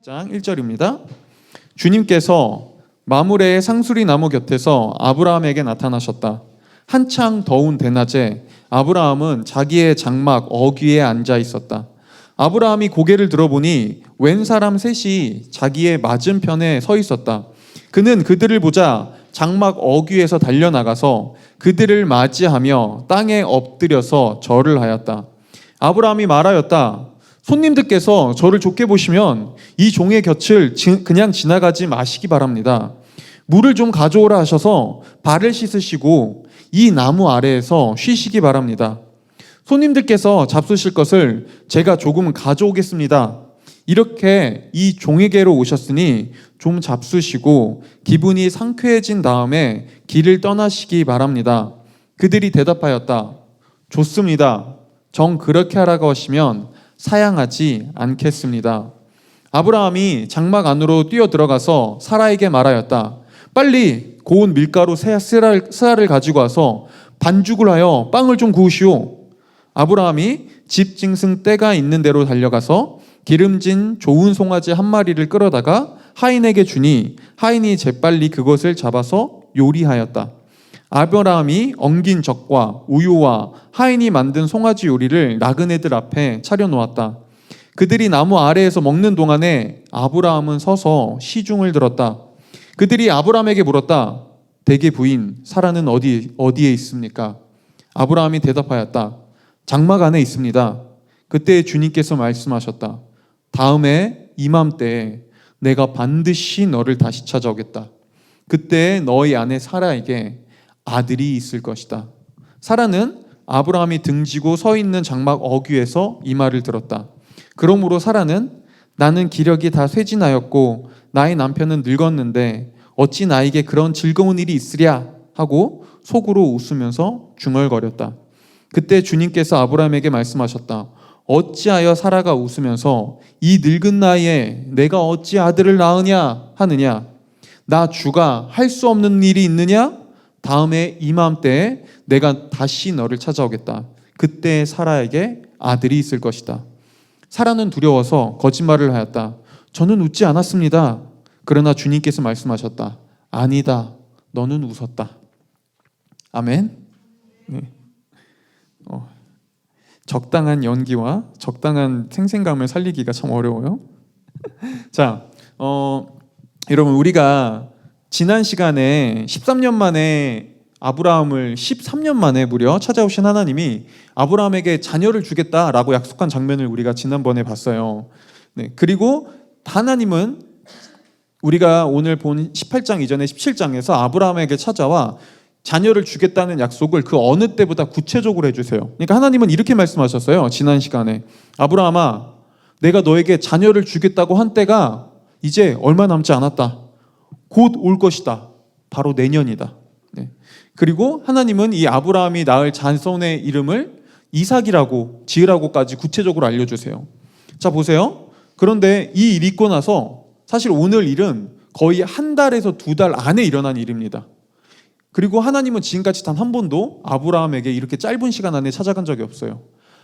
장 1절입니다. 주님께서 마므레의 상수리 나무 곁에서 아브라함에게 나타나셨다. 한창 더운 대낮에 아브라함은 자기의 장막 어귀에 앉아 있었다. 아브라함이 고개를 들어보니 웬 사람 셋이 자기의 맞은편에 서 있었다. 그는 그들을 보자 장막 어귀에서 달려나가서 그들을 맞이하며 땅에 엎드려서 절을 하였다. 아브라함이 말하였다. 손님들께서 저를 좋게 보시면 이 종의 곁을 그냥 지나가지 마시기 바랍니다. 물을 좀 가져오라 하셔서 발을 씻으시고 이 나무 아래에서 쉬시기 바랍니다. 손님들께서 잡수실 것을 제가 조금 가져오겠습니다. 이렇게 이 종에게로 오셨으니 좀 잡수시고 기분이 상쾌해진 다음에 길을 떠나시기 바랍니다. 그들이 대답하였다. 좋습니다. 정 그렇게 하라고 하시면 사양하지 않겠습니다. 아브라함이 장막 안으로 뛰어 들어가서 사라에게 말하였다. 빨리 고운 밀가루 스라를 가지고 와서 반죽을 하여 빵을 좀 구우시오. 아브라함이 집 짐승 떼가 있는 데로 달려가서 기름진 좋은 송아지 한 마리를 끌어다가 하인에게 주니 하인이 재빨리 그것을 잡아서 요리하였다. 아브라함이 엉긴 젖과 우유와 하인이 만든 송아지 요리를 나그네들 앞에 차려놓았다. 그들이 나무 아래에서 먹는 동안에 아브라함은 서서 시중을 들었다. 그들이 아브라함에게 물었다. 대개 부인 사라는 어디에 있습니까? 아브라함이 대답하였다. 장막 안에 있습니다. 그때 주님께서 말씀하셨다. 다음에 이맘때에 내가 반드시 너를 다시 찾아오겠다. 그때 너희 아내 사라에게 아들이 있을 것이다. 사라는 아브라함이 등지고 서 있는 장막 어귀에서 이 말을 들었다. 그러므로 사라는 나는 기력이 다 쇠진하였고 나의 남편은 늙었는데 어찌 나에게 그런 즐거운 일이 있으랴 하고 속으로 웃으면서 중얼거렸다. 그때 주님께서 아브라함에게 말씀하셨다. 어찌하여 사라가 웃으면서 이 늙은 나이에 내가 어찌 아들을 낳으냐 하느냐? 나 주가 할 수 없는 일이 있느냐? 다음에 이맘때에 내가 다시 너를 찾아오겠다. 그때 사라에게 아들이 있을 것이다. 사라는 두려워서 거짓말을 하였다. 저는 웃지 않았습니다. 그러나 주님께서 말씀하셨다. 아니다. 너는 웃었다. 아멘. 네. 적당한 연기와 적당한 생생감을 살리기가 참 어려워요. 자, 여러분 우리가 지난 시간에 13년 만에 아브라함을 13년 만에 무려 찾아오신 하나님이 아브라함에게 자녀를 주겠다라고 약속한 장면을 우리가 지난번에 봤어요. 네, 그리고 하나님은 우리가 오늘 본 18장 이전에 17장에서 아브라함에게 찾아와 자녀를 주겠다는 약속을 그 어느 때보다 구체적으로 해주세요. 그러니까 하나님은 이렇게 말씀하셨어요. 지난 시간에 아브라함아 내가 너에게 자녀를 주겠다고 한 때가 이제 얼마 남지 않았다. 곧 올 것이다. 바로 내년이다. 네. 그리고 하나님은 이 아브라함이 낳을 자손의 이름을 이삭이라고 지으라고까지 구체적으로 알려주세요. 자 보세요. 그런데 이 일이 있고 나서 사실 오늘 일은 거의 한 달에서 두 달 안에 일어난 일입니다. 그리고 하나님은 지금까지 단 한 번도 아브라함에게 이렇게 짧은 시간 안에 찾아간 적이 없어요.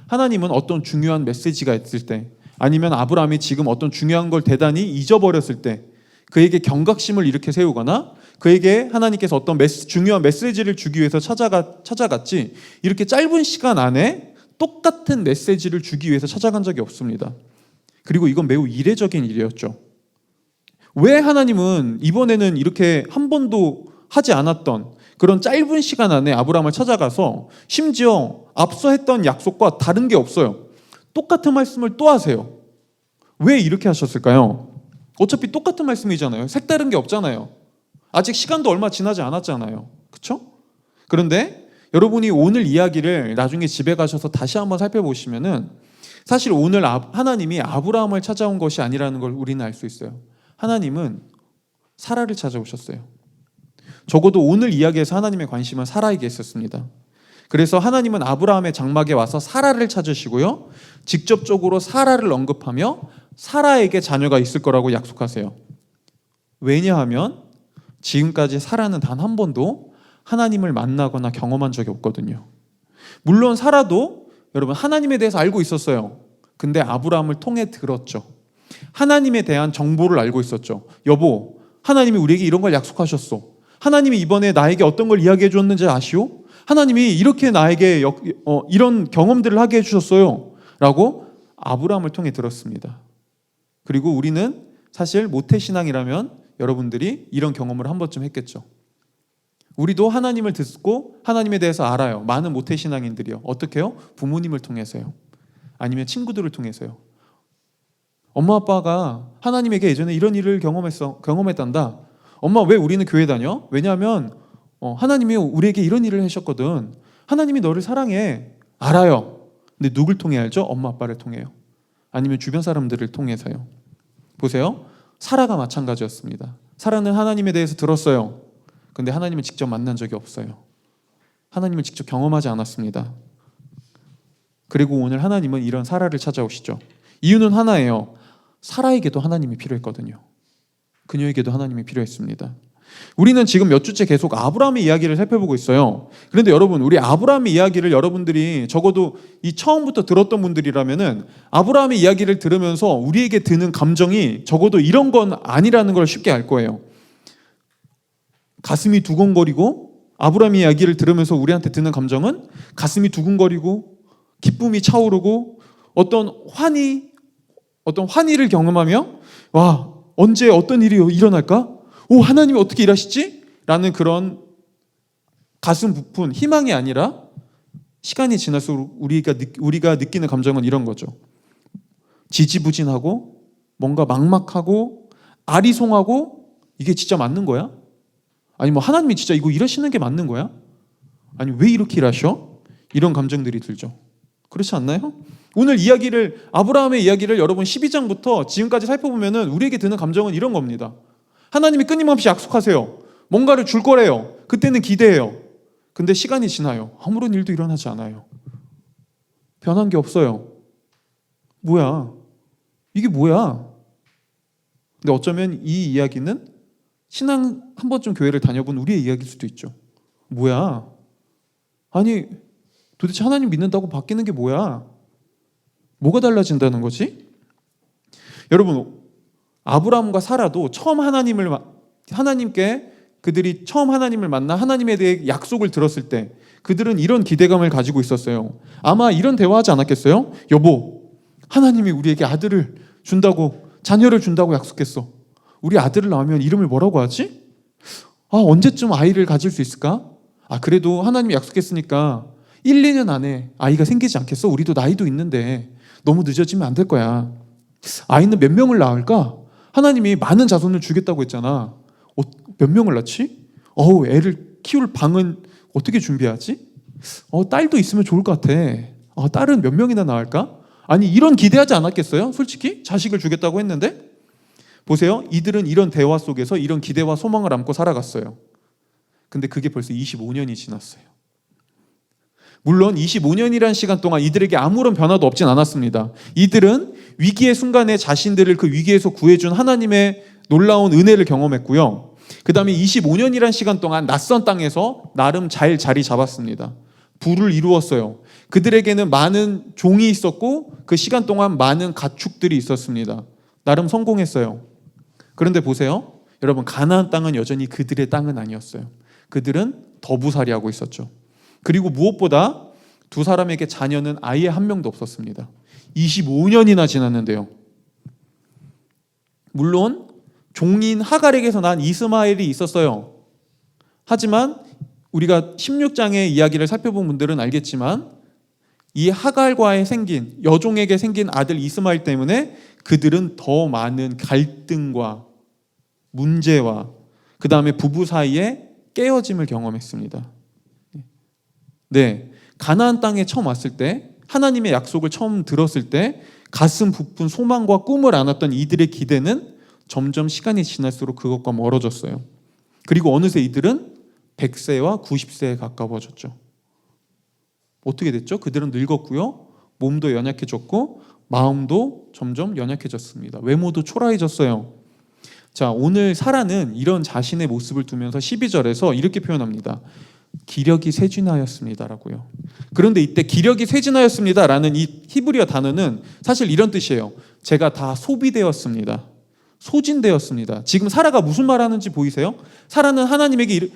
하나님은 어떤 중요한 메시지가 있을 때 아니면 아브라함이 지금 어떤 중요한 걸 대단히 잊어버렸을 때 그에게 경각심을 이렇게 세우거나 그에게 하나님께서 어떤 중요한 메시지를 주기 위해서 찾아갔지 이렇게 짧은 시간 안에 똑같은 메시지를 주기 위해서 찾아간 적이 없습니다. 그리고 이건 매우 이례적인 일이었죠. 왜 하나님은 이번에는 이렇게 한 번도 하지 않았던 그런 짧은 시간 안에 아브라함을 찾아가서 심지어 앞서 했던 약속과 다른 게 없어요. 똑같은 말씀을 또 하세요. 왜 이렇게 하셨을까요? 어차피 똑같은 말씀이잖아요. 색다른 게 없잖아요. 아직 시간도 얼마 지나지 않았잖아요. 그렇죠? 그런데 여러분이 오늘 이야기를 나중에 집에 가셔서 다시 한번 살펴보시면은 사실 오늘 하나님이 아브라함을 찾아온 것이 아니라는 걸 우리는 알 수 있어요. 하나님은 사라를 찾아오셨어요. 적어도 오늘 이야기에서 하나님의 관심은 사라에게 있었습니다. 그래서 하나님은 아브라함의 장막에 와서 사라를 찾으시고요. 직접적으로 사라를 언급하며 사라에게 자녀가 있을 거라고 약속하세요. 왜냐하면 지금까지 사라는 단 한 번도 하나님을 만나거나 경험한 적이 없거든요. 물론 사라도 여러분 하나님에 대해서 알고 있었어요. 근데 아브라함을 통해 들었죠. 하나님에 대한 정보를 알고 있었죠. 여보, 하나님이 우리에게 이런 걸 약속하셨어. 하나님이 이번에 나에게 어떤 걸 이야기해 줬는지 아시오? 하나님이 이렇게 나에게 이런 경험들을 하게 해주셨어요. 라고 아브라함을 통해 들었습니다. 그리고 우리는 사실 모태신앙이라면 여러분들이 이런 경험을 한 번쯤 했겠죠. 우리도 하나님을 듣고 하나님에 대해서 알아요. 많은 모태신앙인들이요. 어떻게 해요? 부모님을 통해서요. 아니면 친구들을 통해서요. 엄마 아빠가 하나님에게 예전에 이런 일을 경험했단다. 엄마, 왜 우리는 교회 다녀? 왜냐하면 하나님이 우리에게 이런 일을 하셨거든. 하나님이 너를 사랑해. 알아요. 근데 누굴 통해 알죠? 엄마 아빠를 통해요. 아니면 주변 사람들을 통해서요. 보세요. 사라가 마찬가지였습니다. 사라는 하나님에 대해서 들었어요. 근데 하나님을 직접 만난 적이 없어요. 하나님을 직접 경험하지 않았습니다. 그리고 오늘 하나님은 이런 사라를 찾아오시죠. 이유는 하나예요. 사라에게도 하나님이 필요했거든요. 그녀에게도 하나님이 필요했습니다. 우리는 지금 몇 주째 계속 아브라함의 이야기를 살펴보고 있어요. 그런데 여러분, 우리 아브라함의 이야기를 여러분들이 적어도 이 처음부터 들었던 분들이라면은 아브라함의 이야기를 들으면서 우리에게 드는 감정이 적어도 이런 건 아니라는 걸 쉽게 알 거예요. 가슴이 두근거리고, 아브라함의 이야기를 들으면서 우리한테 드는 감정은 가슴이 두근거리고 기쁨이 차오르고 어떤 환희를 경험하며, 와, 언제 어떤 일이 일어날까? 오, 하나님이 어떻게 일하시지? 라는 그런 가슴 부푼 희망이 아니라 시간이 지날수록 우리가 느끼는 감정은 이런 거죠. 지지부진하고 뭔가 막막하고 아리송하고, 이게 진짜 맞는 거야? 아니 뭐 하나님이 진짜 이거 일하시는 게 맞는 거야? 아니 왜 이렇게 일하셔? 이런 감정들이 들죠. 그렇지 않나요? 오늘 아브라함의 이야기를 여러분 12장부터 지금까지 살펴보면은 우리에게 드는 감정은 이런 겁니다. 하나님이 끊임없이 약속하세요. 뭔가를 줄 거래요. 그때는 기대해요. 근데 시간이 지나요. 아무런 일도 일어나지 않아요. 변한 게 없어요. 뭐야? 이게 뭐야? 근데 어쩌면 이 이야기는 신앙 한 번쯤 교회를 다녀본 우리의 이야기일 수도 있죠. 뭐야? 아니 도대체 하나님 믿는다고 바뀌는 게 뭐야? 뭐가 달라진다는 거지? 여러분, 아브라함과 사라도 그들이 처음 하나님을 만나 하나님에 대해 약속을 들었을 때 그들은 이런 기대감을 가지고 있었어요. 아마 이런 대화하지 않았겠어요? 여보, 하나님이 우리에게 아들을 준다고, 자녀를 준다고 약속했어. 우리 아들을 낳으면 이름을 뭐라고 하지? 언제쯤 아이를 가질 수 있을까? 그래도 하나님이 약속했으니까 1, 2년 안에 아이가 생기지 않겠어? 우리도 나이도 있는데 너무 늦어지면 안 될 거야. 아이는 몇 명을 낳을까? 하나님이 많은 자손을 주겠다고 했잖아. 몇 명을 낳지? 애를 키울 방은 어떻게 준비하지? 딸도 있으면 좋을 것 같아. 딸은 몇 명이나 낳을까? 아니 이런 기대하지 않았겠어요? 솔직히 자식을 주겠다고 했는데. 보세요. 이들은 이런 대화 속에서 이런 기대와 소망을 안고 살아갔어요. 근데 그게 벌써 25년이 지났어요. 물론 25년이라는 시간 동안 이들에게 아무런 변화도 없진 않았습니다. 이들은 위기의 순간에 자신들을 그 위기에서 구해준 하나님의 놀라운 은혜를 경험했고요. 그 다음에 25년이라는 시간 동안 낯선 땅에서 나름 잘 자리 잡았습니다. 부를 이루었어요. 그들에게는 많은 종이 있었고 그 시간 동안 많은 가축들이 있었습니다. 나름 성공했어요. 그런데 보세요. 여러분, 가나안 땅은 여전히 그들의 땅은 아니었어요. 그들은 더부살이하고 있었죠. 그리고 무엇보다 두 사람에게 자녀는 아예 한 명도 없었습니다. 25년이나 지났는데요. 물론 종인 하갈에게서 난 이스마엘이 있었어요. 하지만 우리가 16장의 이야기를 살펴본 분들은 알겠지만 이 하갈과의 여종에게 생긴 아들 이스마엘 때문에 그들은 더 많은 갈등과 문제와 그 다음에 부부 사이에 깨어짐을 경험했습니다. 네, 가나안 땅에 처음 왔을 때, 하나님의 약속을 처음 들었을 때 가슴 부푼 소망과 꿈을 안았던 이들의 기대는 점점 시간이 지날수록 그것과 멀어졌어요. 그리고 어느새 이들은 100세와 90세에 가까워졌죠. 어떻게 됐죠? 그들은 늙었고요. 몸도 연약해졌고 마음도 점점 연약해졌습니다. 외모도 초라해졌어요. 자, 오늘 사라는 이런 자신의 모습을 두면서 12절에서 이렇게 표현합니다. 기력이 쇠진하였습니다라고요. 그런데 이때 기력이 쇠진하였습니다라는 이 히브리어 단어는 사실 이런 뜻이에요. 제가 다 소비되었습니다. 소진되었습니다. 지금 사라가 무슨 말 하는지 보이세요? 사라는 하나님에게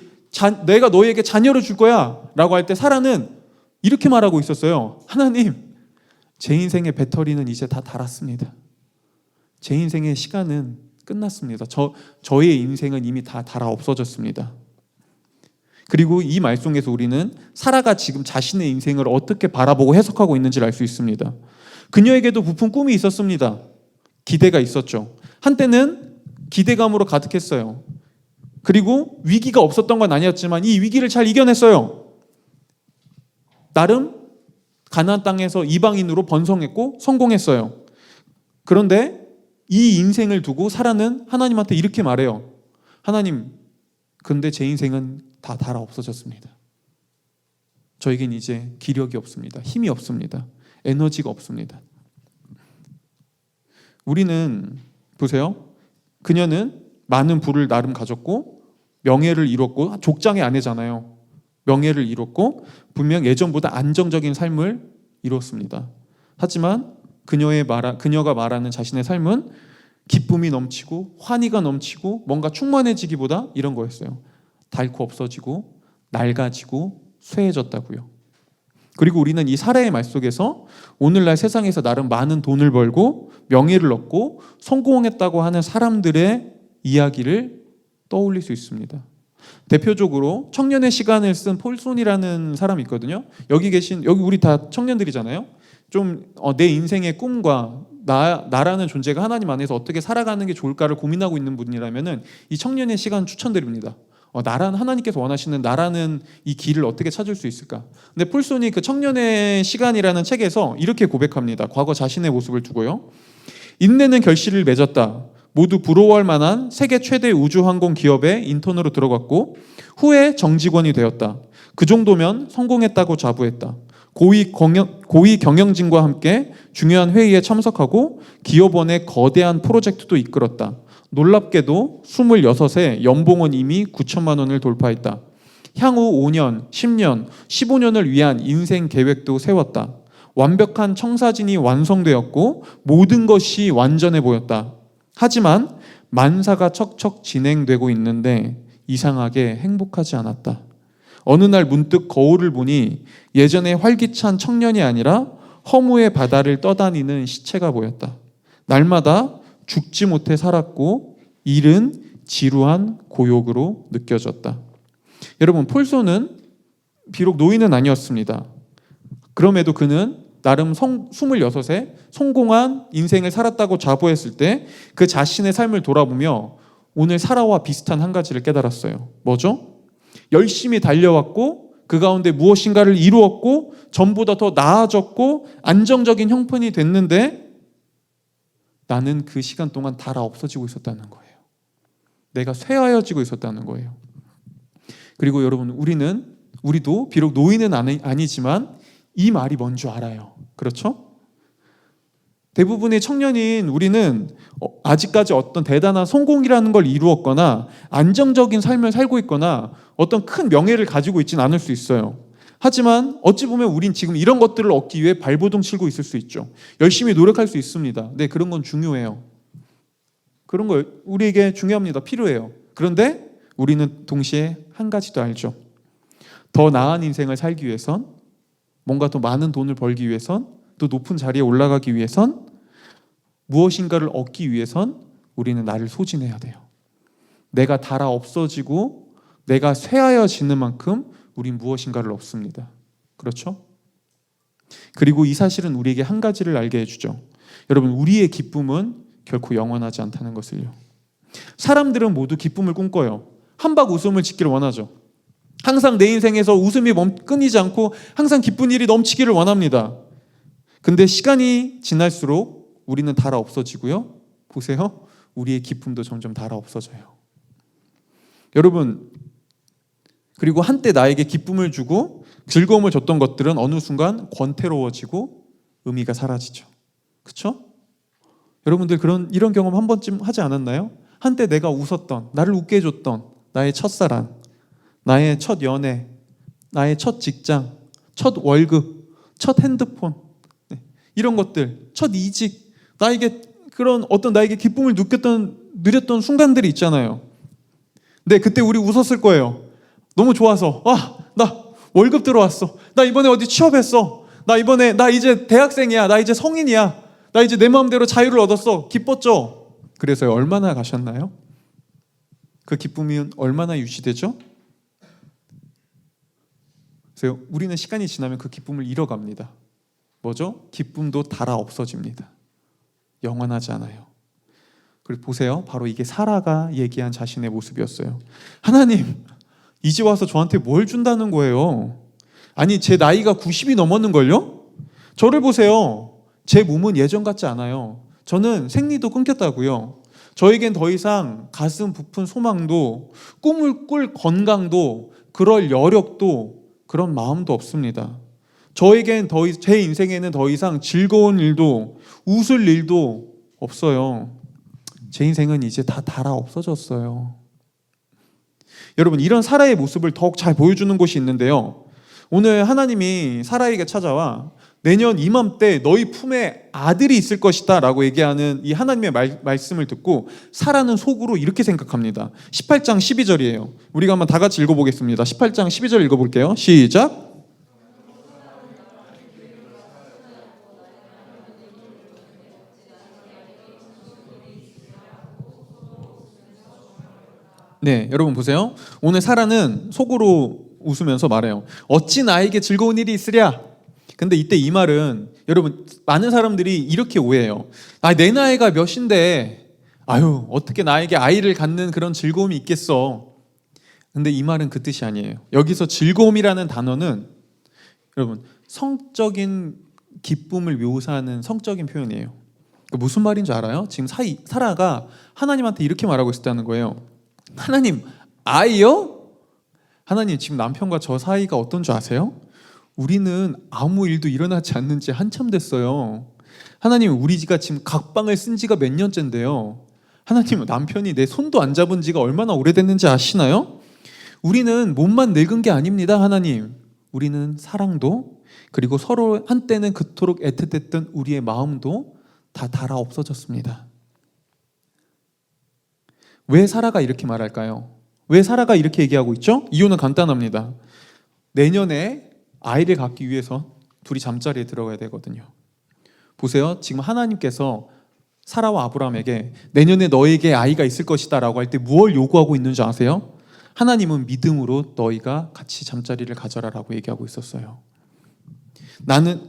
내가 너에게 자녀를 줄 거야 라고 할 때 사라는 이렇게 말하고 있었어요. 하나님, 제 인생의 배터리는 이제 다 닳았습니다. 제 인생의 시간은 끝났습니다. 저의 인생은 이미 다 닳아 없어졌습니다. 그리고 이 말 속에서 우리는 사라가 지금 자신의 인생을 어떻게 바라보고 해석하고 있는지를 알 수 있습니다. 그녀에게도 부푼 꿈이 있었습니다. 기대가 있었죠. 한때는 기대감으로 가득했어요. 그리고 위기가 없었던 건 아니었지만 이 위기를 잘 이겨냈어요. 나름 가나안 땅에서 이방인으로 번성했고 성공했어요. 그런데 이 인생을 두고 사라는 하나님한테 이렇게 말해요. 하나님, 근데 제 인생은 다 닳아 없어졌습니다. 저에겐 이제 기력이 없습니다. 힘이 없습니다. 에너지가 없습니다. 우리는 보세요. 그녀는 많은 부를 나름 가졌고 명예를 이뤘고 족장의 아내잖아요. 명예를 이뤘고 분명 예전보다 안정적인 삶을 이뤘습니다. 하지만 그녀가 말하는 자신의 삶은 기쁨이 넘치고 환희가 넘치고 뭔가 충만해지기보다 이런 거였어요. 닳고 없어지고 낡아지고 쇠해졌다고요. 그리고 우리는 이 사라의 말 속에서 오늘날 세상에서 나름 많은 돈을 벌고 명예를 얻고 성공했다고 하는 사람들의 이야기를 떠올릴 수 있습니다. 대표적으로 청년의 시간을 쓴 폴손이라는 사람이 있거든요. 여기 우리 다 청년들이잖아요. 좀 내 인생의 꿈과 나라는 존재가 하나님 안에서 어떻게 살아가는 게 좋을까를 고민하고 있는 분이라면은 이 청년의 시간 추천드립니다. 하나님께서 원하시는 나라는 이 길을 어떻게 찾을 수 있을까? 근데 폴손이 그 청년의 시간이라는 책에서 이렇게 고백합니다. 과거 자신의 모습을 두고요. 인내는 결실을 맺었다. 모두 부러워할 만한 세계 최대 우주항공 기업에 인턴으로 들어갔고 후에 정직원이 되었다. 그 정도면 성공했다고 자부했다. 고위 경영진과 함께 중요한 회의에 참석하고 기업원의 거대한 프로젝트도 이끌었다. 놀랍게도 26에 연봉은 이미 9천만 원을 돌파했다. 향후 5년, 10년, 15년을 위한 인생 계획도 세웠다. 완벽한 청사진이 완성되었고 모든 것이 완전해 보였다. 하지만 만사가 척척 진행되고 있는데 이상하게 행복하지 않았다. 어느 날 문득 거울을 보니 예전에 활기찬 청년이 아니라 허무의 바다를 떠다니는 시체가 보였다. 날마다 죽지 못해 살았고 일은 지루한 고욕으로 느껴졌다. 여러분, 폴손은 비록 노인은 아니었습니다. 그럼에도 그는 나름 26에 성공한 인생을 살았다고 자부했을 때 그 자신의 삶을 돌아보며 오늘 사라와 비슷한 한 가지를 깨달았어요. 뭐죠? 열심히 달려왔고 그 가운데 무엇인가를 이루었고 전보다 더 나아졌고 안정적인 형편이 됐는데 나는 그 시간 동안 닳아 없어지고 있었다는 거예요. 내가 쇠하여지고 있었다는 거예요. 그리고 여러분, 우리도 비록 노인은 아니지만 이 말이 뭔 줄 알아요. 그렇죠? 대부분의 청년인 우리는 아직까지 어떤 대단한 성공이라는 걸 이루었거나 안정적인 삶을 살고 있거나 어떤 큰 명예를 가지고 있지는 않을 수 있어요. 하지만 어찌 보면 우린 지금 이런 것들을 얻기 위해 발버둥 치고 있을 수 있죠. 열심히 노력할 수 있습니다. 네, 그런 건 중요해요. 그런 거 우리에게 중요합니다. 필요해요. 그런데 우리는 동시에 한 가지도 알죠. 더 나은 인생을 살기 위해선, 뭔가 더 많은 돈을 벌기 위해선, 또 높은 자리에 올라가기 위해선, 무엇인가를 얻기 위해선 우리는 나를 소진해야 돼요. 내가 닳아 없어지고 내가 쇠하여지는 만큼 우린 무엇인가를 얻습니다. 그렇죠? 그리고 이 사실은 우리에게 한 가지를 알게 해주죠. 여러분, 우리의 기쁨은 결코 영원하지 않다는 것을요. 사람들은 모두 기쁨을 꿈꿔요. 한박 웃음을 짓기를 원하죠. 항상 내 인생에서 웃음이 끊이지 않고 항상 기쁜 일이 넘치기를 원합니다. 근데 시간이 지날수록 우리는 닳아 없어지고요. 보세요. 우리의 기쁨도 점점 닳아 없어져요. 여러분, 그리고 한때 나에게 기쁨을 주고 즐거움을 줬던 것들은 어느 순간 권태로워지고 의미가 사라지죠. 그렇죠? 여러분들 이런 경험 한 번쯤 하지 않았나요? 한때 내가 웃었던, 나를 웃게 해줬던 나의 첫사랑, 나의 첫 연애, 나의 첫 직장, 첫 월급, 첫 핸드폰, 이런 것들, 첫 이직, 나에게 그런 어떤 나에게 기쁨을 누렸던 순간들이 있잖아요. 네, 그때 우리 웃었을 거예요. 너무 좋아서 나 월급 들어왔어. 나 이번에 어디 취업했어. 나 이제 대학생이야. 나 이제 성인이야. 나 이제 내 마음대로 자유를 얻었어. 기뻤죠? 그래서 얼마나 가셨나요? 그 기쁨이 얼마나 유지되죠? 그래서 우리는 시간이 지나면 그 기쁨을 잃어갑니다. 뭐죠? 기쁨도 달아 없어집니다. 영원하지 않아요. 그리고 보세요. 바로 이게 사라가 얘기한 자신의 모습이었어요. 하나님, 이제 와서 저한테 뭘 준다는 거예요? 아니, 제 나이가 90이 넘었는걸요? 저를 보세요. 제 몸은 예전 같지 않아요. 저는 생리도 끊겼다고요. 저에겐 더 이상 가슴 부푼 소망도, 꿈을 꿀 건강도, 그럴 여력도, 그런 마음도 없습니다. 저에겐 제 인생에는 더 이상 즐거운 일도, 웃을 일도 없어요. 제 인생은 이제 다 달아 없어졌어요. 여러분, 이런 사라의 모습을 더욱 잘 보여주는 곳이 있는데요. 오늘 하나님이 사라에게 찾아와 내년 이맘때 너희 품에 아들이 있을 것이다 라고 얘기하는 이 하나님의 말씀을 듣고 사라는 속으로 이렇게 생각합니다. 18장 12절이에요. 우리가 한번 다 같이 읽어보겠습니다. 18장 12절 읽어볼게요. 시작. 네, 여러분 보세요. 오늘 사라는 속으로 웃으면서 말해요. 어찌 나에게 즐거운 일이 있으랴? 근데 이때 이 말은 여러분 많은 사람들이 이렇게 오해해요. 내 나이가 몇인데 어떻게 나에게 아이를 갖는 그런 즐거움이 있겠어. 근데 이 말은 그 뜻이 아니에요. 여기서 즐거움이라는 단어는 여러분 성적인 기쁨을 묘사하는 성적인 표현이에요. 무슨 말인 줄 알아요? 지금 사라가 하나님한테 이렇게 말하고 있었다는 거예요. 하나님, 아이요? 하나님, 지금 남편과 저 사이가 어떤 줄 아세요? 우리는 아무 일도 일어나지 않는 지 한참 됐어요. 하나님, 우리가 지금 각방을 쓴 지가 몇 년째인데요. 하나님, 남편이 내 손도 안 잡은 지가 얼마나 오래됐는지 아시나요? 우리는 몸만 늙은 게 아닙니다, 하나님. 우리는 사랑도, 그리고 서로 한때는 그토록 애틋했던 우리의 마음도 다 달아 없어졌습니다. 왜 사라가 이렇게 말할까요? 왜 사라가 이렇게 얘기하고 있죠? 이유는 간단합니다. 내년에 아이를 갖기 위해서 둘이 잠자리에 들어가야 되거든요. 보세요. 지금 하나님께서 사라와 아브라함에게 내년에 너에게 아이가 있을 것이다 라고 할 때 무엇을 요구하고 있는지 아세요? 하나님은 믿음으로 너희가 같이 잠자리를 가져라 라고 얘기하고 있었어요.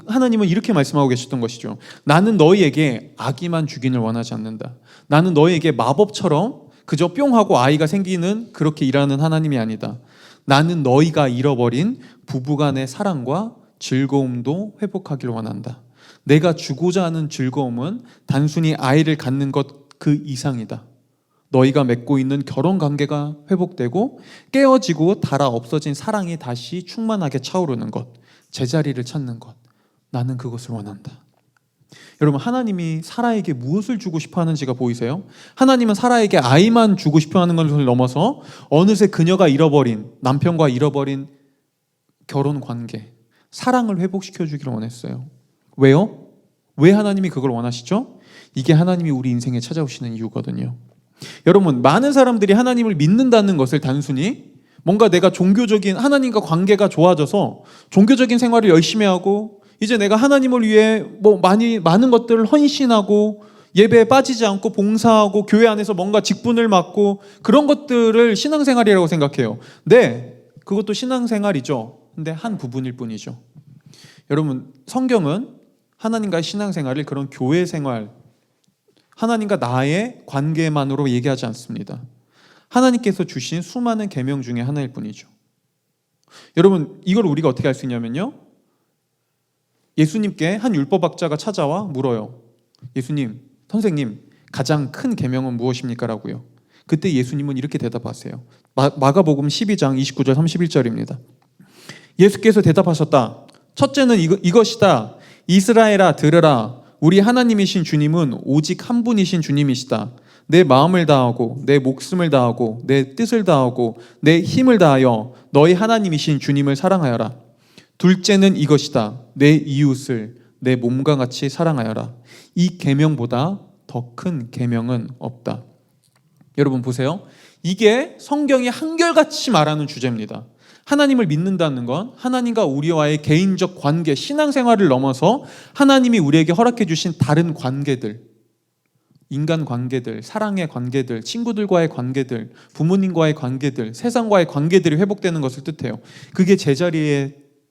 하나님은 이렇게 말씀하고 계셨던 것이죠. 나는 너희에게 아기만 주기를 원하지 않는다. 나는 너희에게 마법처럼 그저 뿅 하고 아이가 생기는 그렇게 일하는 하나님이 아니다. 나는 너희가 잃어버린 부부간의 사랑과 즐거움도 회복하기를 원한다. 내가 주고자 하는 즐거움은 단순히 아이를 갖는 것 그 이상이다. 너희가 맺고 있는 결혼 관계가 회복되고 깨어지고 닳아 없어진 사랑이 다시 충만하게 차오르는 것, 제자리를 찾는 것. 나는 그것을 원한다. 여러분, 하나님이 사라에게 무엇을 주고 싶어 하는지가 보이세요? 하나님은 사라에게 아이만 주고 싶어 하는 것을 넘어서 어느새 그녀가 잃어버린, 남편과 잃어버린 결혼 관계, 사랑을 회복시켜 주기를 원했어요. 왜요? 왜 하나님이 그걸 원하시죠? 이게 하나님이 우리 인생에 찾아오시는 이유거든요. 여러분, 많은 사람들이 하나님을 믿는다는 것을 단순히 뭔가 내가 종교적인 하나님과 관계가 좋아져서 종교적인 생활을 열심히 하고 이제 내가 하나님을 위해 많은 것들을 헌신하고 예배에 빠지지 않고 봉사하고 교회 안에서 뭔가 직분을 맡고 그런 것들을 신앙생활이라고 생각해요. 네, 그것도 신앙생활이죠. 근데 한 부분일 뿐이죠. 여러분, 성경은 하나님과의 신앙생활을 그런 교회 생활, 하나님과 나의 관계만으로 얘기하지 않습니다. 하나님께서 주신 수많은 계명 중에 하나일 뿐이죠. 여러분, 이걸 우리가 어떻게 할 수 있냐면요, 예수님께 한 율법학자가 찾아와 물어요. 예수님, 선생님, 가장 큰 계명은 무엇입니까? 라고요. 그때 예수님은 이렇게 대답하세요. 마가복음 12장 29절 31절입니다. 예수께서 대답하셨다. 첫째는 이것이다. 이스라엘아, 들으라. 우리 하나님이신 주님은 오직 한 분이신 주님이시다. 내 마음을 다하고 내 목숨을 다하고 내 뜻을 다하고 내 힘을 다하여 너희 하나님이신 주님을 사랑하여라. 둘째는 이것이다. 내 이웃을 내 몸과 같이 사랑하여라. 이 계명보다 더 큰 계명은 없다. 여러분 보세요. 이게 성경이 한결같이 말하는 주제입니다. 하나님을 믿는다는 건 하나님과 우리와의 개인적 관계, 신앙생활을 넘어서 하나님이 우리에게 허락해 주신 다른 관계들, 인간 관계들, 사랑의 관계들, 친구들과의 관계들, 부모님과의 관계들, 세상과의 관계들이 회복되는 것을 뜻해요. 그게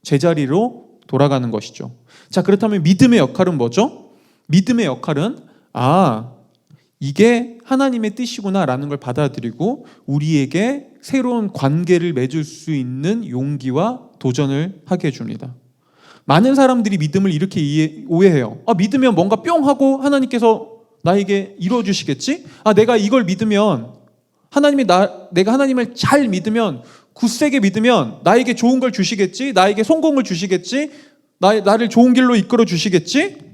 제자리로 돌아가는 것이죠. 자, 그렇다면 믿음의 역할은 뭐죠? 믿음의 역할은 이게 하나님의 뜻이구나라는 걸 받아들이고 우리에게 새로운 관계를 맺을 수 있는 용기와 도전을 하게 해줍니다. 많은 사람들이 믿음을 이렇게 오해해요. 믿으면 뭔가 뿅 하고 하나님께서 나에게 이루어주시겠지? 내가 이걸 믿으면 내가 하나님을 잘 믿으면, 굳세게 믿으면 나에게 좋은 걸 주시겠지? 나에게 성공을 주시겠지? 나를 좋은 길로 이끌어 주시겠지?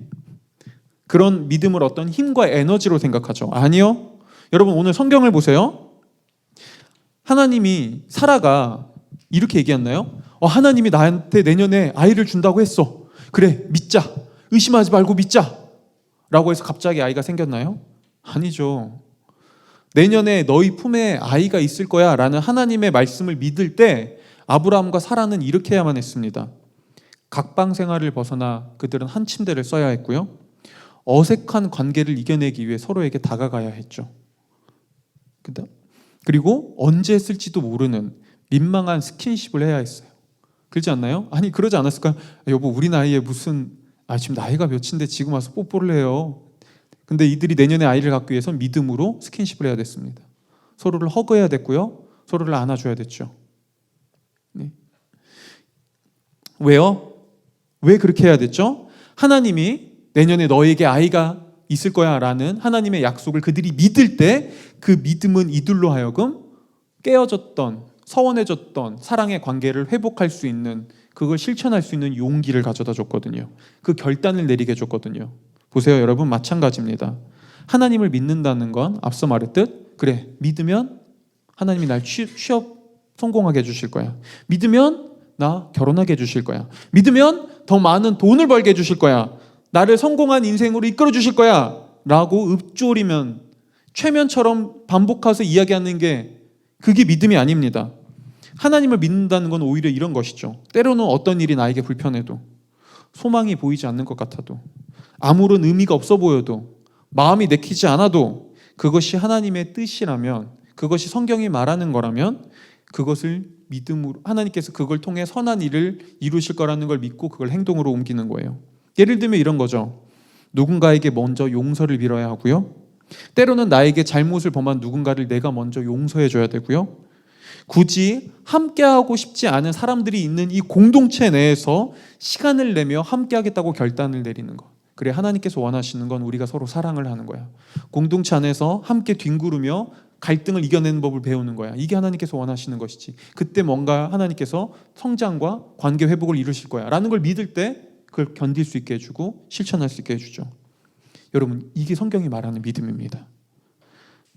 그런 믿음을 어떤 힘과 에너지로 생각하죠. 아니요. 여러분 오늘 성경을 보세요. 하나님이 사라가 이렇게 얘기했나요? 하나님이 나한테 내년에 아이를 준다고 했어. 그래, 믿자. 의심하지 말고 믿자. 라고 해서 갑자기 아이가 생겼나요? 아니죠. 내년에 너희 품에 아이가 있을 거야 라는 하나님의 말씀을 믿을 때 아브라함과 사라는 이렇게 해야만 했습니다. 각방 생활을 벗어나 그들은 한 침대를 써야 했고요. 어색한 관계를 이겨내기 위해 서로에게 다가가야 했죠. 그리고 언제 쓸지도 모르는 민망한 스킨십을 해야 했어요. 그렇지 않나요? 아니 그러지 않았을까요? 여보 우리 나이에 무슨 지금 나이가 몇인데 지금 와서 뽀뽀를 해요. 근데 이들이 내년에 아이를 갖기 위해서 믿음으로 스킨십을 해야 됐습니다. 서로를 허그해야 됐고요. 서로를 안아줘야 됐죠. 네. 왜요? 왜 그렇게 해야 됐죠? 하나님이 내년에 너에게 아이가 있을 거야 라는 하나님의 약속을 그들이 믿을 때 그 믿음은 이들로 하여금 깨어졌던, 서원해졌던 사랑의 관계를 회복할 수 있는, 그걸 실천할 수 있는 용기를 가져다 줬거든요. 그 결단을 내리게 해줬거든요. 보세요 여러분, 마찬가지입니다. 하나님을 믿는다는 건 앞서 말했듯 그래 믿으면 하나님이 날 취업 성공하게 해주실 거야. 믿으면 나 결혼하게 해주실 거야. 믿으면 더 많은 돈을 벌게 해주실 거야. 나를 성공한 인생으로 이끌어 주실 거야 라고 읊조리면 최면처럼 반복해서 이야기하는 게 그게 믿음이 아닙니다. 하나님을 믿는다는 건 오히려 이런 것이죠. 때로는 어떤 일이 나에게 불편해도, 소망이 보이지 않는 것 같아도, 아무런 의미가 없어 보여도, 마음이 내키지 않아도 그것이 하나님의 뜻이라면, 그것이 성경이 말하는 거라면 그것을 믿음으로, 하나님께서 그걸 통해 선한 일을 이루실 거라는 걸 믿고 그걸 행동으로 옮기는 거예요. 예를 들면 이런 거죠. 누군가에게 먼저 용서를 빌어야 하고요. 때로는 나에게 잘못을 범한 누군가를 내가 먼저 용서해 줘야 되고요. 굳이 함께하고 싶지 않은 사람들이 있는 이 공동체 내에서 시간을 내며 함께하겠다고 결단을 내리는 것. 그래 하나님께서 원하시는 건 우리가 서로 사랑을 하는 거야. 공동체 안에서 함께 뒹구르며 갈등을 이겨내는 법을 배우는 거야. 이게 하나님께서 원하시는 것이지. 그때 뭔가 하나님께서 성장과 관계 회복을 이루실 거야 라는 걸 믿을 때 그걸 견딜 수 있게 해주고 실천할 수 있게 해주죠. 여러분 이게 성경이 말하는 믿음입니다.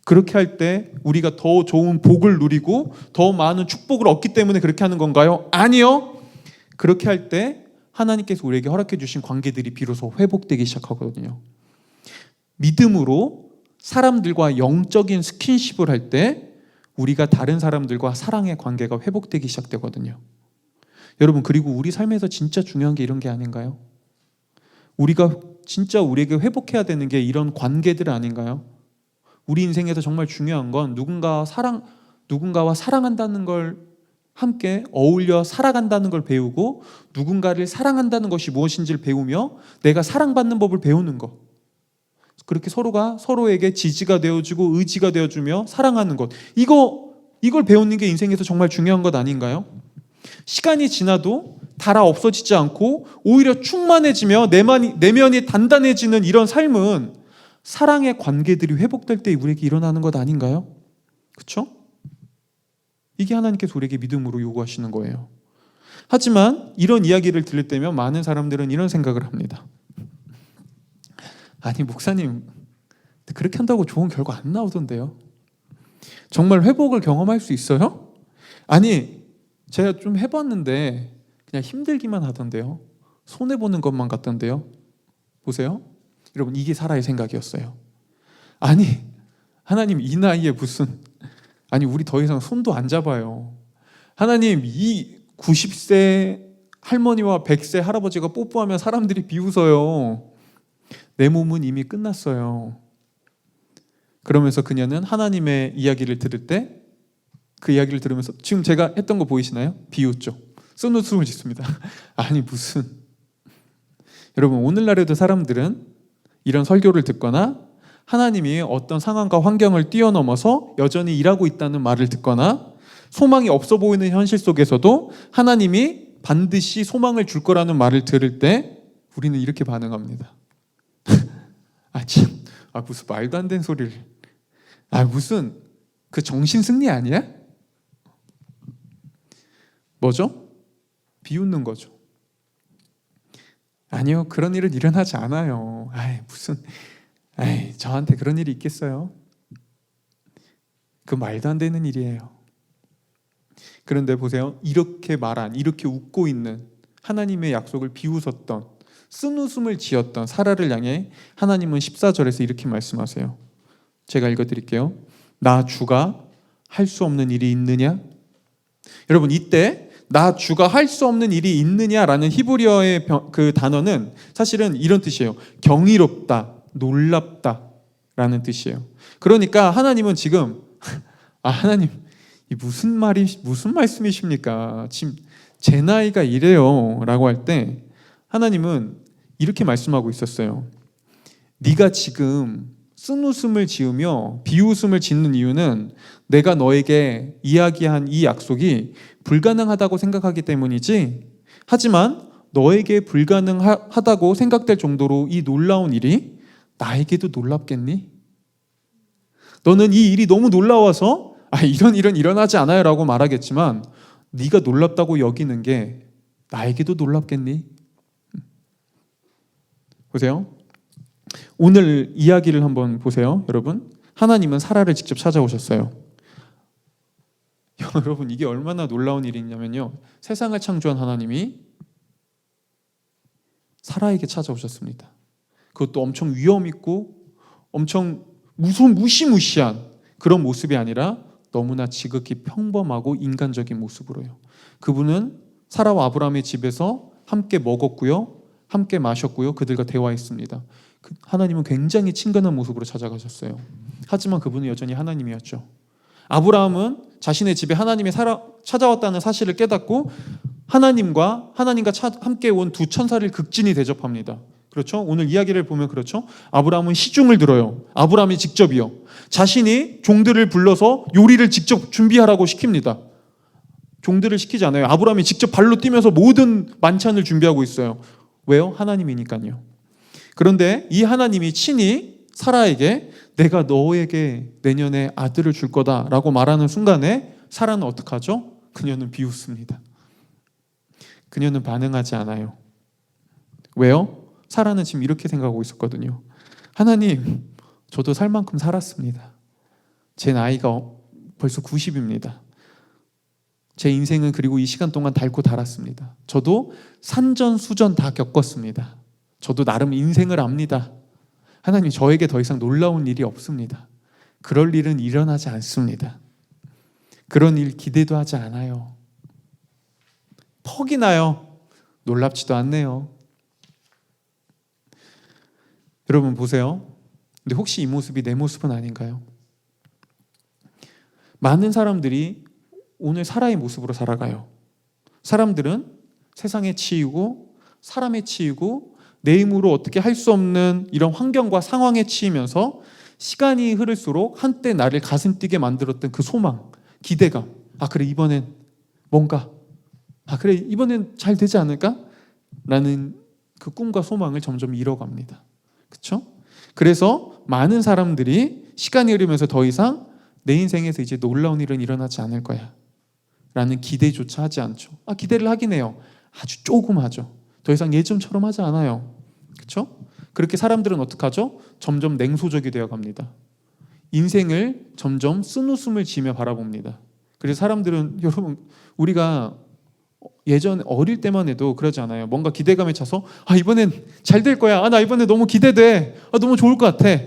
그렇게 할 때 우리가 더 좋은 복을 누리고 더 많은 축복을 얻기 때문에 그렇게 하는 건가요? 아니요. 그렇게 할 때 하나님께서 우리에게 허락해 주신 관계들이 비로소 회복되기 시작하거든요. 믿음으로 사람들과 영적인 스킨십을 할 때 우리가 다른 사람들과 사랑의 관계가 회복되기 시작되거든요. 여러분 그리고 우리 삶에서 진짜 중요한 게 이런 게 아닌가요? 우리가 진짜 우리에게 회복해야 되는 게 이런 관계들 아닌가요? 우리 인생에서 정말 중요한 건 누군가와 사랑한다는 걸 함께 어울려 살아간다는 걸 배우고 누군가를 사랑한다는 것이 무엇인지를 배우며 내가 사랑받는 법을 배우는 것. 그렇게 서로가 서로에게 지지가 되어주고 의지가 되어주며 사랑하는 것. 이걸 배우는 게 인생에서 정말 중요한 것 아닌가요? 시간이 지나도 달아 없어지지 않고 오히려 충만해지며 내면이 단단해지는 이런 삶은 사랑의 관계들이 회복될 때 우리에게 일어나는 것 아닌가요? 그렇죠? 이게 하나님께서 우리에게 믿음으로 요구하시는 거예요. 하지만 이런 이야기를 들을 때면 많은 사람들은 이런 생각을 합니다. 아니 목사님 그렇게 한다고 좋은 결과 안 나오던데요. 정말 회복을 경험할 수 있어요? 아니 제가 좀 해봤는데 그냥 힘들기만 하던데요. 손해보는 것만 같던데요. 보세요. 여러분 이게 사라의 생각이었어요. 아니, 하나님 이 나이에 무슨, 아니 우리 더 이상 손도 안 잡아요. 하나님 이 90세 할머니와 100세 할아버지가 뽀뽀하면 사람들이 비웃어요. 내 몸은 이미 끝났어요. 그러면서 그녀는 하나님의 이야기를 들을 때 그 이야기를 들으면서 지금 제가 했던 거 보이시나요? 비웃죠. 쓴웃음을 짓습니다. 아니 무슨, 여러분 오늘날에도 사람들은 이런 설교를 듣거나 하나님이 어떤 상황과 환경을 뛰어넘어서 여전히 일하고 있다는 말을 듣거나 소망이 없어 보이는 현실 속에서도 하나님이 반드시 소망을 줄 거라는 말을 들을 때 우리는 이렇게 반응합니다. 무슨 말도 안 되는 소리를. 무슨 그 정신승리 아니야? 뭐죠? 비웃는 거죠. 아니요, 그런 일은 일어나지 않아요. 저한테 그런 일이 있겠어요? 그 말도 안 되는 일이에요. 그런데 보세요. 이렇게 웃고 있는 하나님의 약속을 비웃었던, 쓴웃음을 지었던 사라를 향해 하나님은 14절에서 이렇게 말씀하세요. 제가 읽어드릴게요. 나 주가 할 수 없는 일이 있느냐? 여러분 이때 나 주가 할 수 없는 일이 있느냐라는 히브리어의 그 단어는 사실은 이런 뜻이에요. 경이롭다, 놀랍다라는 뜻이에요. 그러니까 하나님은 지금 하나님 이 무슨 말씀이십니까? 지금 제 나이가 이래요라고 할 때 하나님은 이렇게 말씀하고 있었어요. 네가 지금 쓴웃음을 지으며 비웃음을 짓는 이유는 내가 너에게 이야기한 이 약속이 불가능하다고 생각하기 때문이지, 하지만 너에게 불가능하다고 생각될 정도로 이 놀라운 일이 나에게도 놀랍겠니? 너는 이 일이 너무 놀라워서 이런 일은 일어나지 않아요 라고 말하겠지만 네가 놀랍다고 여기는 게 나에게도 놀랍겠니? 보세요. 오늘 이야기를 한번 보세요. 여러분, 하나님은 사라를 직접 찾아오셨어요. 여러분 이게 얼마나 놀라운 일이냐면요, 세상을 창조한 하나님이 사라에게 찾아오셨습니다. 그것도 엄청 위험 있고 엄청 무시무시한 그런 모습이 아니라 너무나 지극히 평범하고 인간적인 모습으로요. 그분은 사라와 아브라함의 집에서 함께 먹었고요, 함께 마셨고요, 그들과 대화했습니다. 하나님은 굉장히 친근한 모습으로 찾아가셨어요. 하지만 그분은 여전히 하나님이었죠. 아브라함은 자신의 집에 하나님이 찾아왔다는 사실을 깨닫고 하나님과 함께 온 두 천사를 극진히 대접합니다. 그렇죠? 오늘 이야기를 보면 그렇죠? 아브라함은 시중을 들어요. 아브라함이 직접이요. 자신이 종들을 불러서 요리를 직접 준비하라고 시킵니다. 종들을 시키지 않아요. 아브라함이 직접 발로 뛰면서 모든 만찬을 준비하고 있어요. 왜요? 하나님이니까요. 그런데 이 하나님이 친히 사라에게 내가 너에게 내년에 아들을 줄 거다라고 말하는 순간에 사라는 어떻게 하죠? 그녀는 비웃습니다. 그녀는 반응하지 않아요. 왜요? 사라는 지금 이렇게 생각하고 있었거든요. 하나님, 저도 살 만큼 살았습니다. 제 나이가 벌써 90입니다. 제 인생은 그리고 이 시간 동안 닳고 닳았습니다. 저도 산전수전 다 겪었습니다. 저도 나름 인생을 압니다. 하나님, 저에게 더 이상 놀라운 일이 없습니다. 그럴 일은 일어나지 않습니다. 그런 일 기대도 하지 않아요. 퍽이 나요. 놀랍지도 않네요. 여러분 보세요. 근데 혹시 이 모습이 내 모습은 아닌가요? 많은 사람들이 오늘 사라의 모습으로 살아가요. 사람들은 세상에 치이고 사람에 치이고 내 힘으로 어떻게 할 수 없는 이런 환경과 상황에 치이면서 시간이 흐를수록 한때 나를 가슴 뛰게 만들었던 그 소망, 기대감, 그래 이번엔 뭔가, 그래 이번엔 잘 되지 않을까? 라는 그 꿈과 소망을 점점 잃어갑니다. 그렇죠? 그래서 많은 사람들이 시간이 흐르면서 더 이상 내 인생에서 이제 놀라운 일은 일어나지 않을 거야 라는 기대조차 하지 않죠. 기대를 하긴 해요. 아주 조금 하죠. 더 이상 예전처럼 하지 않아요. 그렇죠? 그렇게 사람들은 어떻게 하죠? 점점 냉소적이 되어 갑니다. 인생을 점점 쓴웃음을 지으며 바라봅니다. 그래서 사람들은, 여러분, 우리가 예전 어릴 때만 해도 그러지 않아요? 뭔가 기대감에 차서 이번엔 잘 될 거야. 나 이번에 너무 기대돼. 너무 좋을 것 같아.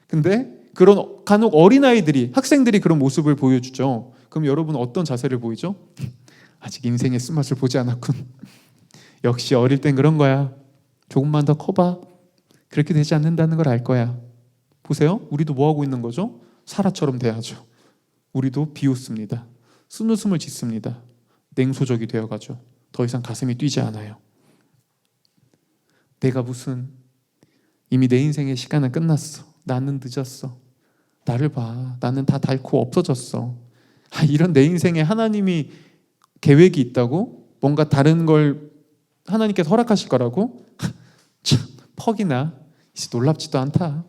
근데 그런 간혹 어린아이들이, 학생들이 그런 모습을 보여주죠. 그럼 여러분 어떤 자세를 보이죠? 아직 인생의 쓴맛을 보지 않았군. 역시 어릴 땐 그런 거야. 조금만 더 커봐. 그렇게 되지 않는다는 걸 알 거야. 보세요. 우리도 뭐 하고 있는 거죠? 사라처럼 돼야죠. 우리도 비웃습니다. 쓴웃음을 짓습니다. 냉소적이 되어가죠. 더 이상 가슴이 뛰지 않아요. 내가 무슨, 이미 내 인생의 시간은 끝났어. 나는 늦었어. 나를 봐. 나는 다 닳고 없어졌어. 이런 내 인생에 하나님이 계획이 있다고? 뭔가 다른 걸 하나님께서 허락하실 거라고? 참, 퍽이나. 이제 놀랍지도 않다.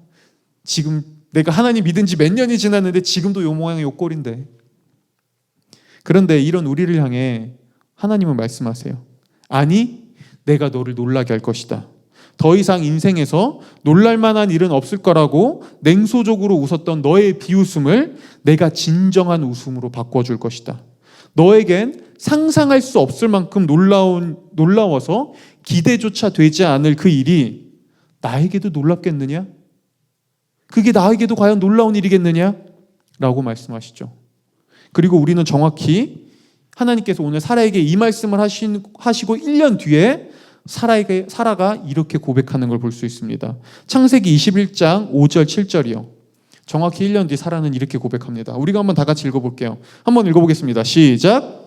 지금 내가 하나님 믿은 지 몇 년이 지났는데 지금도 요 모양 요 꼴인데. 그런데 이런 우리를 향해 하나님은 말씀하세요. 아니, 내가 너를 놀라게 할 것이다. 더 이상 인생에서 놀랄 만한 일은 없을 거라고 냉소적으로 웃었던 너의 비웃음을 내가 진정한 웃음으로 바꿔줄 것이다. 너에겐 상상할 수 없을 만큼 놀라워서 기대조차 되지 않을 그 일이 나에게도 놀랍겠느냐? 그게 나에게도 과연 놀라운 일이겠느냐? 라고 말씀하시죠. 그리고 우리는 정확히 하나님께서 오늘 사라에게 이 말씀을 하시고 1년 뒤에 사라가 이렇게 고백하는 걸 볼 수 있습니다. 창세기 21장 5절 7절이요. 정확히 1년 뒤 사라는 이렇게 고백합니다. 우리가 한번 다 같이 읽어볼게요. 한번 읽어보겠습니다. 시작.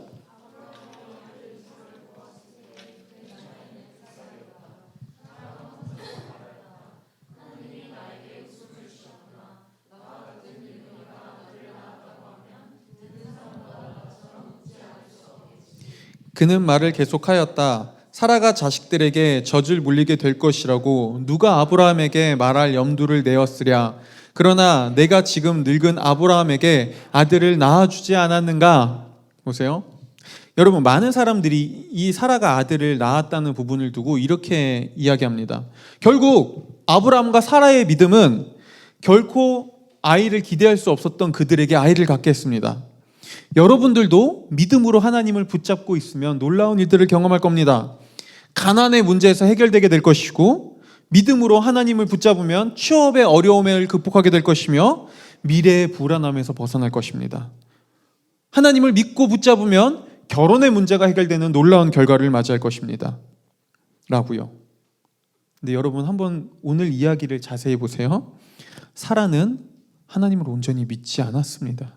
그는 말을 계속하였다. 사라가 자식들에게 젖을 물리게 될 것이라고 누가 아브라함에게 말할 염두를 내었으랴. 그러나 내가 지금 늙은 아브라함에게 아들을 낳아주지 않았는가? 보세요. 여러분, 많은 사람들이 이 사라가 아들을 낳았다는 부분을 두고 이렇게 이야기합니다. 결국 아브라함과 사라의 믿음은 결코 아이를 기대할 수 없었던 그들에게 아이를 갖게 했습니다. 여러분들도 믿음으로 하나님을 붙잡고 있으면 놀라운 일들을 경험할 겁니다. 가난의 문제에서 해결되게 될 것이고, 믿음으로 하나님을 붙잡으면 취업의 어려움을 극복하게 될 것이며 미래의 불안함에서 벗어날 것입니다. 하나님을 믿고 붙잡으면 결혼의 문제가 해결되는 놀라운 결과를 맞이할 것입니다. 라고요. 근데 여러분, 한번 오늘 이야기를 자세히 보세요. 사라는 하나님을 온전히 믿지 않았습니다.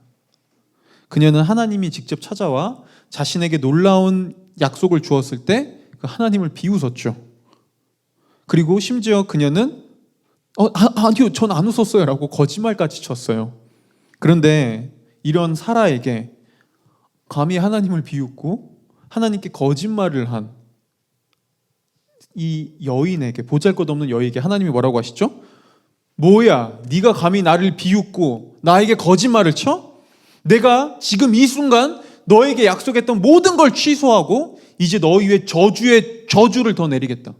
그녀는 하나님이 직접 찾아와 자신에게 놀라운 약속을 주었을 때 그 하나님을 비웃었죠. 그리고 심지어 그녀는 아니요, 전 안 웃었어요 라고 거짓말까지 쳤어요. 그런데 이런 사라에게 감히 하나님을 비웃고 하나님께 거짓말을 한 이 여인에게, 보잘것없는 여인에게 하나님이 뭐라고 하시죠? 뭐야, 네가 감히 나를 비웃고 나에게 거짓말을 쳐? 내가 지금 이 순간 너에게 약속했던 모든 걸 취소하고 이제 너 위에 저주를 더 내리겠다.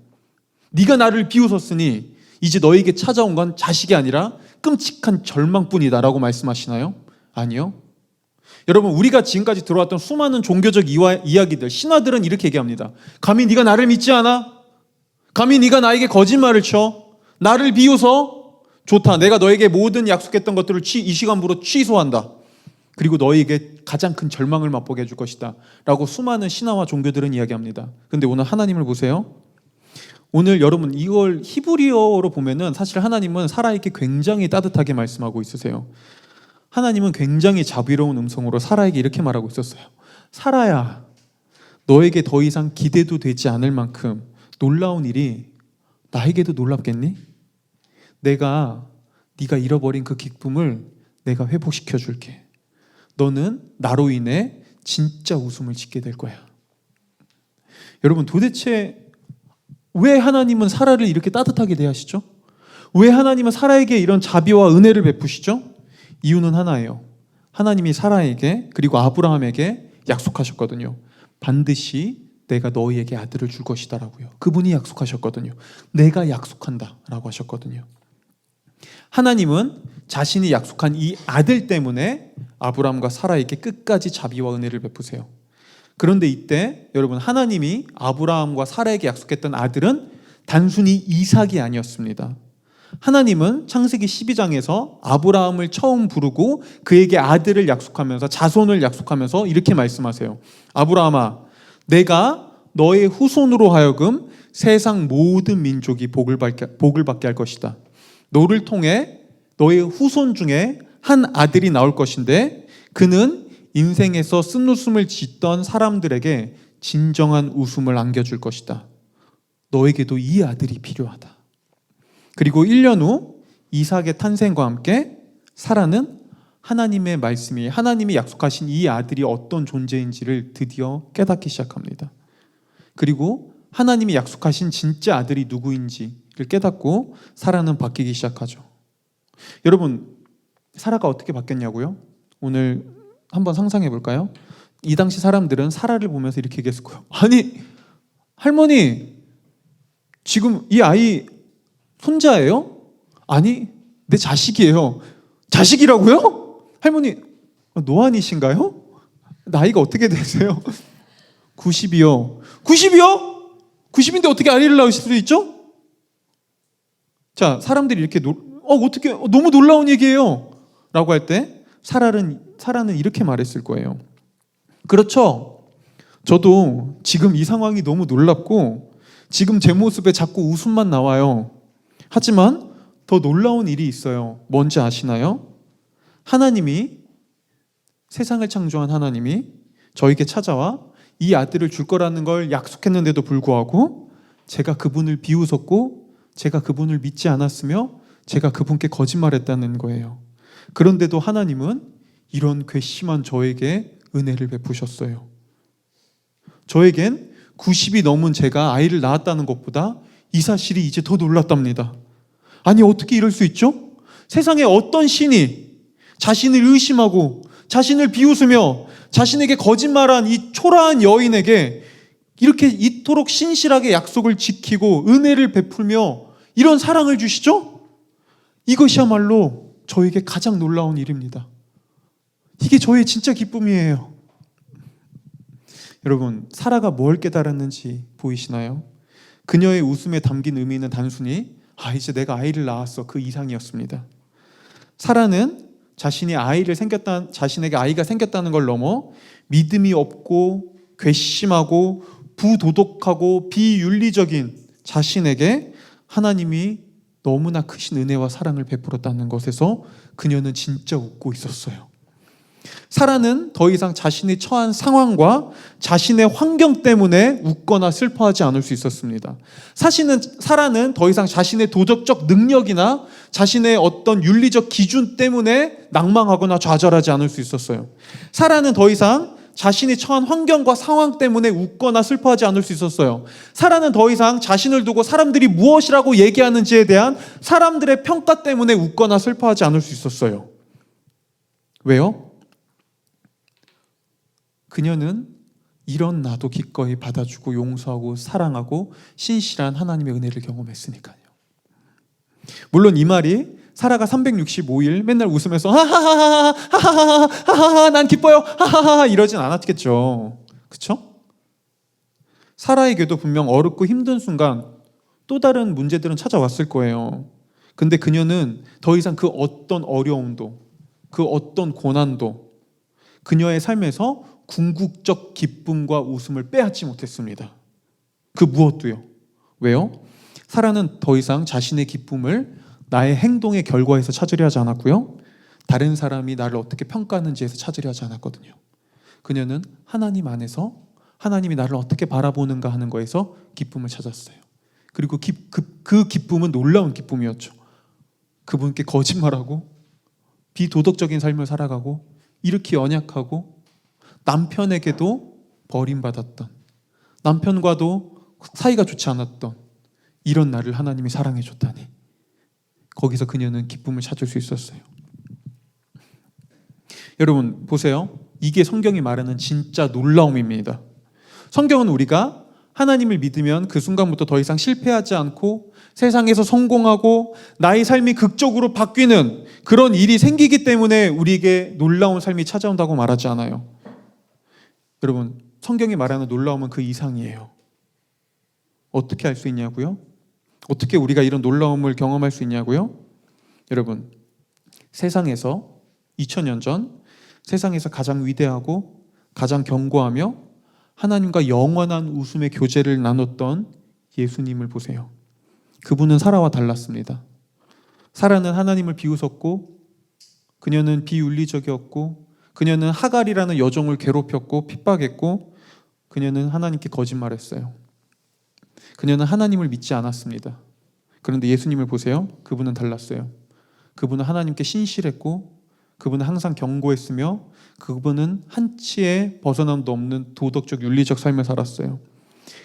네가 나를 비웃었으니 이제 너에게 찾아온 건 자식이 아니라 끔찍한 절망뿐이다 라고 말씀하시나요? 아니요. 여러분, 우리가 지금까지 들어왔던 수많은 종교적 이야기들, 신화들은 이렇게 얘기합니다. 감히 네가 나를 믿지 않아? 감히 네가 나에게 거짓말을 쳐? 나를 비웃어? 좋다. 내가 너에게 모든 약속했던 것들을 이 시간부로 취소한다. 그리고 너에게 가장 큰 절망을 맛보게 해줄 것이다 라고 수많은 신화와 종교들은 이야기합니다. 근데 오늘 하나님을 보세요. 오늘 여러분, 이걸 히브리어로 보면은 사실 하나님은 사라에게 굉장히 따뜻하게 말씀하고 있으세요. 하나님은 굉장히 자비로운 음성으로 사라에게 이렇게 말하고 있었어요. 사라야, 너에게 더 이상 기대도 되지 않을 만큼 놀라운 일이 나에게도 놀랍겠니? 네가 잃어버린 그 기쁨을 내가 회복시켜 줄게. 너는 나로 인해 진짜 웃음을 짓게 될 거야. 여러분, 도대체 왜 하나님은 사라를 이렇게 따뜻하게 대하시죠? 왜 하나님은 사라에게 이런 자비와 은혜를 베푸시죠? 이유는 하나예요. 하나님이 사라에게 그리고 아브라함에게 약속하셨거든요. 반드시 내가 너희에게 아들을 줄 것이다 라고요. 그분이 약속하셨거든요. 내가 약속한다 라고 하셨거든요. 하나님은 자신이 약속한 이 아들 때문에 아브라함과 사라에게 끝까지 자비와 은혜를 베푸세요. 그런데 이때 여러분, 하나님이 아브라함과 사라에게 약속했던 아들은 단순히 이삭이 아니었습니다. 하나님은 창세기 12장에서 아브라함을 처음 부르고 그에게 아들을 약속하면서 자손을 약속하면서 이렇게 말씀하세요. 아브라함아, 내가 너의 후손으로 하여금 세상 모든 민족이 복을 받게 할 것이다. 너를 통해 너의 후손 중에 한 아들이 나올 것인데 그는 인생에서 쓴웃음을 짓던 사람들에게 진정한 웃음을 안겨줄 것이다. 너에게도 이 아들이 필요하다. 그리고 1년 후 이삭의 탄생과 함께 사라는 하나님의 말씀이, 하나님이 약속하신 이 아들이 어떤 존재인지를 드디어 깨닫기 시작합니다. 그리고 하나님이 약속하신 진짜 아들이 누구인지를 깨닫고 사라는 바뀌기 시작하죠. 여러분, 사라가 어떻게 바뀌었냐고요? 오늘 한번 상상해 볼까요? 이 당시 사람들은 사라를 보면서 이렇게 얘기했을 거예요. 아니, 할머니, 지금 이 아이 손자예요? 아니, 내 자식이에요. 자식이라고요? 할머니, 노안이신가요? 나이가 어떻게 되세요? 90이요. 90이요? 90인데 어떻게 아이를 낳으실 수 있죠? 자, 사람들이 이렇게 어떻게 너무 놀라운 얘기예요. 라고 할 때 사라는 이렇게 말했을 거예요. 그렇죠. 저도 지금 이 상황이 너무 놀랍고 지금 제 모습에 자꾸 웃음만 나와요. 하지만 더 놀라운 일이 있어요. 뭔지 아시나요? 하나님이, 세상을 창조한 하나님이 저에게 찾아와 이 아들을 줄 거라는 걸 약속했는데도 불구하고 제가 그분을 비웃었고 제가 그분을 믿지 않았으며 제가 그분께 거짓말했다는 거예요. 그런데도 하나님은 이런 괘씸한 저에게 은혜를 베푸셨어요. 저에겐 90이 넘은 제가 아이를 낳았다는 것보다 이 사실이 이제 더 놀랐답니다. 아니, 어떻게 이럴 수 있죠? 세상에 어떤 신이 자신을 의심하고 자신을 비웃으며 자신에게 거짓말한 이 초라한 여인에게 이렇게 이토록 신실하게 약속을 지키고 은혜를 베풀며 이런 사랑을 주시죠? 이것이야말로 저에게 가장 놀라운 일입니다. 이게 저의 진짜 기쁨이에요. 여러분, 사라가 뭘 깨달았는지 보이시나요? 그녀의 웃음에 담긴 의미는 단순히 이제 내가 아이를 낳았어, 그 이상이었습니다. 사라는 자신에게 아이가 생겼다는 걸 넘어 믿음이 없고 괘씸하고 부도덕하고 비윤리적인 자신에게 하나님이 너무나 크신 은혜와 사랑을 베풀었다는 것에서 그녀는 진짜 웃고 있었어요. 사라는 더 이상 자신이 처한 상황과 자신의 환경 때문에 웃거나 슬퍼하지 않을 수 있었습니다. 사실은 사라는 더 이상 자신의 도덕적 능력이나 자신의 어떤 윤리적 기준 때문에 낭망하거나 좌절하지 않을 수 있었어요. 사라는 더 이상 자신이 처한 환경과 상황 때문에 웃거나 슬퍼하지 않을 수 있었어요. 사라는 더 이상 자신을 두고 사람들이 무엇이라고 얘기하는지에 대한 사람들의 평가 때문에 웃거나 슬퍼하지 않을 수 있었어요. 왜요? 그녀는 이런 나도 기꺼이 받아주고 용서하고 사랑하고 신실한 하나님의 은혜를 경험했으니까요. 물론 이 말이 사라가 365일 맨날 웃으면서 하하하하하하하하 난 기뻐요 하하하 이러진 않았겠죠. 그렇죠? 사라에게도 분명 어렵고 힘든 순간 또 다른 문제들은 찾아왔을 거예요. 근데 그녀는 더 이상 그 어떤 어려움도 그 어떤 고난도 그녀의 삶에서 궁극적 기쁨과 웃음을 빼앗지 못했습니다. 그 무엇도요. 왜요? 사라는 더 이상 자신의 기쁨을 나의 행동의 결과에서 찾으려 하지 않았고요. 다른 사람이 나를 어떻게 평가하는지에서 찾으려 하지 않았거든요. 그녀는 하나님 안에서 하나님이 나를 어떻게 바라보는가 하는 거에서 기쁨을 찾았어요. 그리고 그 기쁨은 놀라운 기쁨이었죠. 그분께 거짓말하고 비도덕적인 삶을 살아가고 이렇게 연약하고 남편에게도 버림받았던, 남편과도 사이가 좋지 않았던 이런 나를 하나님이 사랑해 줬다니, 거기서 그녀는 기쁨을 찾을 수 있었어요. 여러분 보세요. 이게 성경이 말하는 진짜 놀라움입니다. 성경은 우리가 하나님을 믿으면 그 순간부터 더 이상 실패하지 않고 세상에서 성공하고 나의 삶이 극적으로 바뀌는 그런 일이 생기기 때문에 우리에게 놀라운 삶이 찾아온다고 말하지 않아요. 여러분, 성경이 말하는 놀라움은 그 이상이에요. 어떻게 알 수 있냐고요? 어떻게 우리가 이런 놀라움을 경험할 수 있냐고요? 여러분, 세상에서 2000년 전 세상에서 가장 위대하고 가장 견고하며 하나님과 영원한 웃음의 교제를 나눴던 예수님을 보세요. 그분은 사라와 달랐습니다. 사라는 하나님을 비웃었고, 그녀는 비윤리적이었고, 그녀는 하갈이라는 여종을 괴롭혔고 핍박했고, 그녀는 하나님께 거짓말했어요. 그녀는 하나님을 믿지 않았습니다. 그런데 예수님을 보세요. 그분은 달랐어요. 그분은 하나님께 신실했고, 그분은 항상 경고했으며, 그분은 한치의 벗어남도 없는 도덕적 윤리적 삶을 살았어요.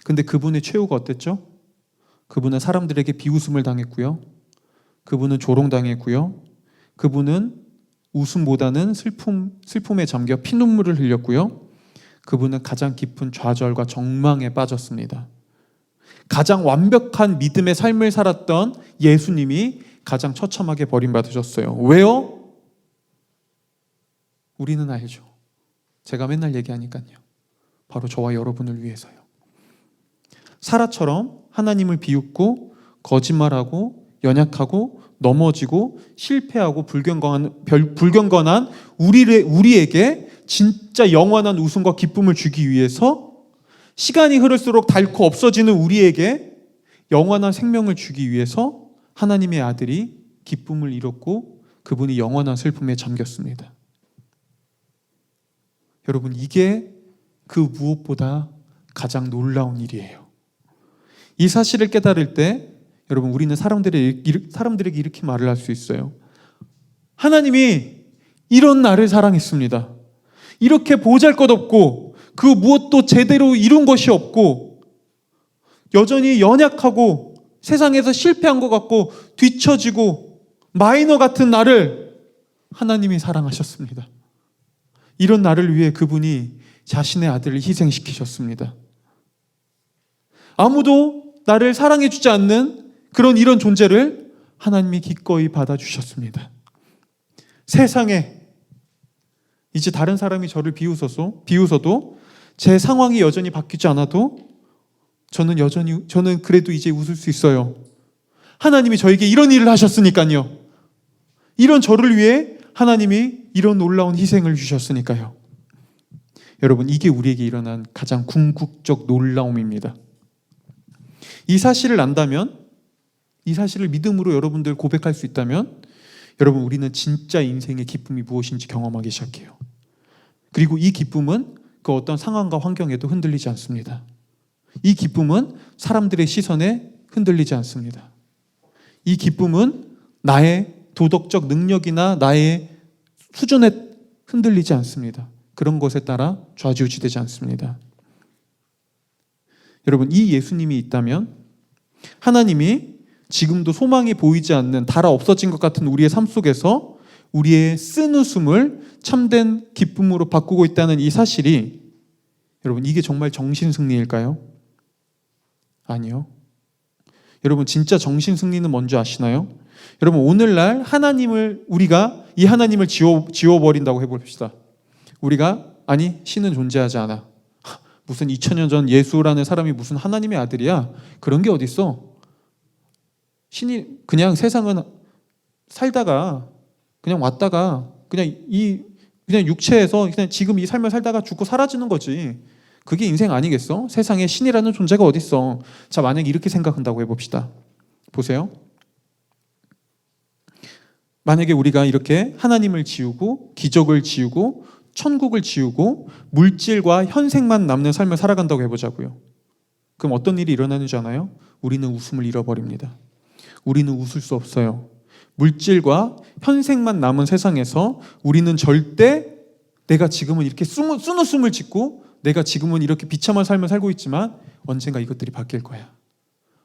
근데 그분의 최후가 어땠죠? 그분은 사람들에게 비웃음을 당했고요. 그분은 조롱당했고요. 그분은 웃음보다는 슬픔에 잠겨 피눈물을 흘렸고요. 그분은 가장 깊은 좌절과 정망에 빠졌습니다. 가장 완벽한 믿음의 삶을 살았던 예수님이 가장 처참하게 버림받으셨어요. 왜요? 우리는 알죠. 제가 맨날 얘기하니까요. 바로 저와 여러분을 위해서요. 사라처럼 하나님을 비웃고 거짓말하고 연약하고 넘어지고 실패하고 불경건한 우리에게 진짜 영원한 웃음과 기쁨을 주기 위해서 시간이 흐를수록 닳고 없어지는 우리에게 영원한 생명을 주기 위해서 하나님의 아들이 기쁨을 잃었고 그분이 영원한 슬픔에 잠겼습니다. 여러분, 이게 그 무엇보다 가장 놀라운 일이에요. 이 사실을 깨달을 때 여러분, 우리는 사람들에게 이렇게 말을 할 수 있어요. 하나님이 이런 나를 사랑했습니다. 이렇게 보잘것없고 그 무엇도 제대로 이룬 것이 없고 여전히 연약하고 세상에서 실패한 것 같고 뒤처지고 마이너 같은 나를 하나님이 사랑하셨습니다. 이런 나를 위해 그분이 자신의 아들을 희생시키셨습니다. 아무도 나를 사랑해주지 않는 이런 존재를 하나님이 기꺼이 받아주셨습니다. 세상에 이제 다른 사람이 저를 비웃어도 제 상황이 여전히 바뀌지 않아도 저는 그래도 이제 웃을 수 있어요. 하나님이 저에게 이런 일을 하셨으니까요. 이런 저를 위해 하나님이 이런 놀라운 희생을 주셨으니까요. 여러분, 이게 우리에게 일어난 가장 궁극적 놀라움입니다. 이 사실을 안다면, 이 사실을 믿음으로 여러분들 고백할 수 있다면 여러분, 우리는 진짜 인생의 기쁨이 무엇인지 경험하기 시작해요. 그리고 이 기쁨은 그 어떤 상황과 환경에도 흔들리지 않습니다. 이 기쁨은 사람들의 시선에 흔들리지 않습니다. 이 기쁨은 나의 도덕적 능력이나 나의 수준에 흔들리지 않습니다. 그런 것에 따라 좌지우지되지 않습니다. 여러분, 이 예수님이 있다면 하나님이 지금도 소망이 보이지 않는 달아 없어진 것 같은 우리의 삶 속에서 우리의 쓴웃음을 참된 기쁨으로 바꾸고 있다는 이 사실이 여러분, 이게 정말 정신승리일까요? 아니요. 여러분, 진짜 정신승리는 뭔지 아시나요? 여러분, 오늘날 우리가 이 하나님을 지워버린다고 해봅시다. 아니, 신은 존재하지 않아. 무슨 2000년 전 예수라는 사람이 무슨 하나님의 아들이야? 그런 게 어딨어? 신이 그냥 세상은 살다가 그냥 왔다가 그냥 육체에서 그냥 지금 이 삶을 살다가 죽고 사라지는 거지. 그게 인생 아니겠어? 세상에 신이라는 존재가 어딨어? 자, 만약에 이렇게 생각한다고 해봅시다. 보세요. 만약에 우리가 이렇게 하나님을 지우고 기적을 지우고 천국을 지우고 물질과 현생만 남는 삶을 살아간다고 해보자고요. 그럼 어떤 일이 일어나는 줄 아나요? 우리는 웃음을 잃어버립니다. 우리는 웃을 수 없어요. 물질과 현생만 남은 세상에서 우리는 절대 내가 지금은 이렇게 쓴웃음을 짓고 내가 지금은 이렇게 비참한 삶을 살고 있지만 언젠가 이것들이 바뀔 거야.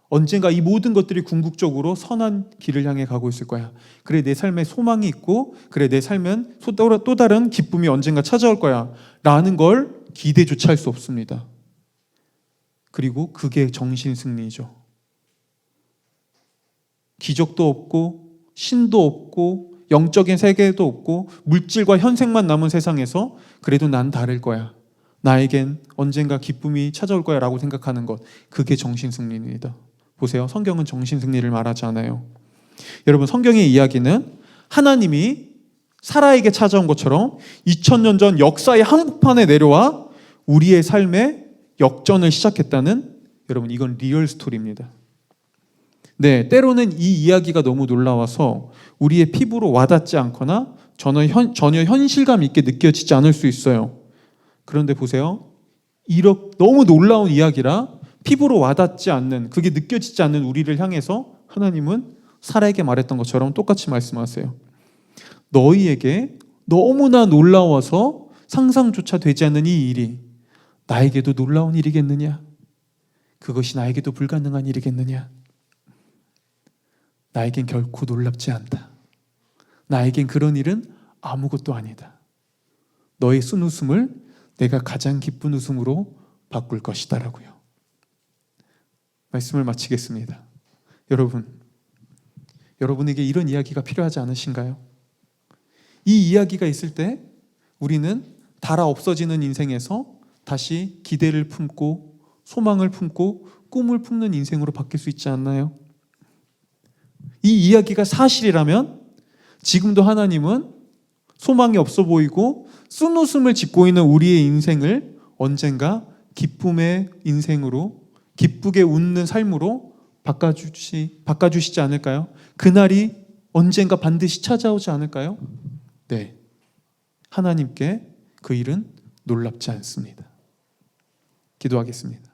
언젠가 이 모든 것들이 궁극적으로 선한 길을 향해 가고 있을 거야. 그래, 내 삶에 소망이 있고 그래, 내 삶은 또 다른 기쁨이 언젠가 찾아올 거야 라는 걸 기대조차 할 수 없습니다. 그리고 그게 정신승리죠. 기적도 없고 신도 없고 영적인 세계도 없고 물질과 현생만 남은 세상에서 그래도 난 다를 거야. 나에겐 언젠가 기쁨이 찾아올 거야 라고 생각하는 것, 그게 정신승리입니다. 보세요. 성경은 정신 승리를 말하지 않아요. 여러분, 성경의 이야기는 하나님이 사라에게 찾아온 것처럼 2000년 전 역사의 한복판에 내려와 우리의 삶에 역전을 시작했다는, 여러분, 이건 리얼 스토리입니다. 네, 때로는 이 이야기가 너무 놀라워서 우리의 피부로 와닿지 않거나 전혀 현실감 있게 느껴지지 않을 수 있어요. 그런데 보세요. 너무 놀라운 이야기라 피부로 와닿지 않는, 그게 느껴지지 않는 우리를 향해서 하나님은 사라에게 말했던 것처럼 똑같이 말씀하세요. 너희에게 너무나 놀라워서 상상조차 되지 않는 이 일이 나에게도 놀라운 일이겠느냐? 그것이 나에게도 불가능한 일이겠느냐? 나에겐 결코 놀랍지 않다. 나에겐 그런 일은 아무것도 아니다. 너의 쓴웃음을 내가 가장 기쁜 웃음으로 바꿀 것이다 라고요. 말씀을 마치겠습니다. 여러분에게 이런 이야기가 필요하지 않으신가요? 이 이야기가 있을 때 우리는 달아 없어지는 인생에서 다시 기대를 품고 소망을 품고 꿈을 품는 인생으로 바뀔 수 있지 않나요? 이 이야기가 사실이라면 지금도 하나님은 소망이 없어 보이고 쓴웃음을 짓고 있는 우리의 인생을 언젠가 기쁨의 인생으로, 기쁘게 웃는 삶으로 바꿔주시지 않을까요? 그날이 언젠가 반드시 찾아오지 않을까요? 네, 하나님께 그 일은 놀랍지 않습니다. 기도하겠습니다.